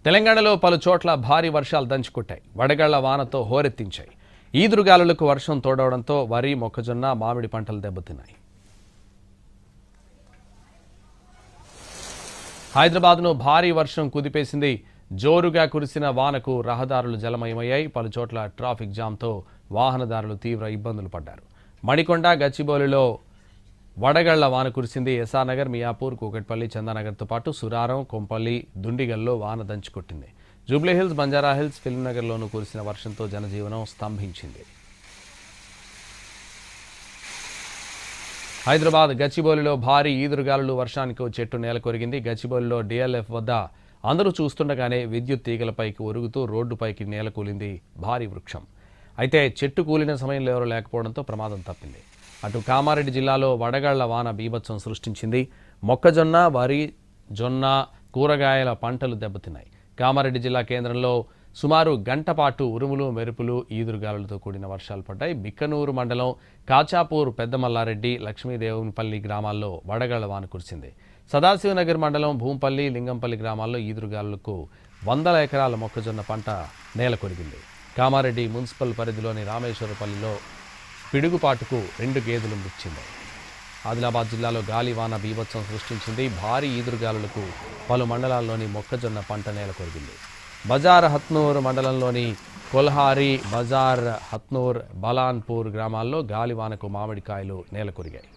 తెలంగాణలో పలు చోట్ల భారీ వర్షాలు దంచుకొట్టాయి. వడగళ్ల వానతో హోరెత్తించాయి. ఈదురుగాలులకు వర్షం తోడవడంతో వరి, మొక్కజొన్న, మామిడి పంటలు దెబ్బతిన్నాయి. హైదరాబాద్ను భారీ వర్షం కుదిపేసింది. జోరుగా కురిసిన వానకు రహదారులు జలమయమయ్యాయి. పలు చోట్ల ట్రాఫిక్ జామ్తో వాహనదారులు తీవ్ర ఇబ్బందులు పడ్డారు. మణికొండ, గచ్చిబౌలిలో వడగళ్ల వాన కురిసింది. ఎస్ఆర్ నగర్, మియాపూర్, కూకట్పల్లి, చందానగర్తో పాటు సురారం, కొంపల్లి, దుండిగల్లో వాన దంచుకొట్టింది. జూబ్లీహిల్స్, బంజారాహిల్స్, ఫిల్మ్నగర్లోనూ కురిసిన వర్షంతో జనజీవనం స్తంభించింది. హైదరాబాద్ గచ్చిబౌలిలో భారీ ఈదురుగాలులు వర్షానికి చెట్టు నేల కొరిగింది. గచ్చిబౌలిలో డిఎల్ఎఫ్ వద్ద అందరూ చూస్తుండగానే విద్యుత్ తీగలపైకి ఒరుగుతూ రోడ్డుపైకి నేల కూలింది భారీ వృక్షం. అయితే చెట్టు కూలిన సమయంలో ఎవరూ లేకపోవడంతో ప్రమాదం తప్పింది. అటు కామారెడ్డి జిల్లాలో వడగళ్ల వాన బీభత్సం సృష్టించింది. మొక్కజొన్న, వరి, జొన్న, కూరగాయల పంటలు దెబ్బతిన్నాయి. కామారెడ్డి జిల్లా కేంద్రంలో సుమారు గంట పాటు ఉరుములు, మెరుపులు, ఈదురుగాలులతో కూడిన వర్షాలు పడ్డాయి. బిక్కనూరు మండలం కాచాపూర్, పెద్దమల్లారెడ్డి, లక్ష్మీదేవునిపల్లి గ్రామాల్లో వడగళ్ల వాన కురిసింది. సదాశివనగర్ మండలం భూంపల్లి, లింగంపల్లి గ్రామాల్లో ఈదురుగాలులకు 100 ఎకరాల మొక్కజొన్న పంట నేల కొరిగింది. కామారెడ్డి మున్సిపల్ పరిధిలోని రామేశ్వరపల్లిలో పిడుగుపాటుకు 2 గేదెలు మృతి చెందాయి. ఆదిలాబాద్ జిల్లాలో గాలివాన బీభత్సం సృష్టించింది. భారీ ఈదురుగాలులకు పలు మండలాల్లోని మొక్కజొన్న పంట నేల కొరిగింది. బజార్ హత్నూర్ మండలంలోని కొల్హారి, బజార్ హత్నూర్, బలాన్పూర్ గ్రామాల్లో గాలివానకు మామిడికాయలు నేల కొరిగాయి.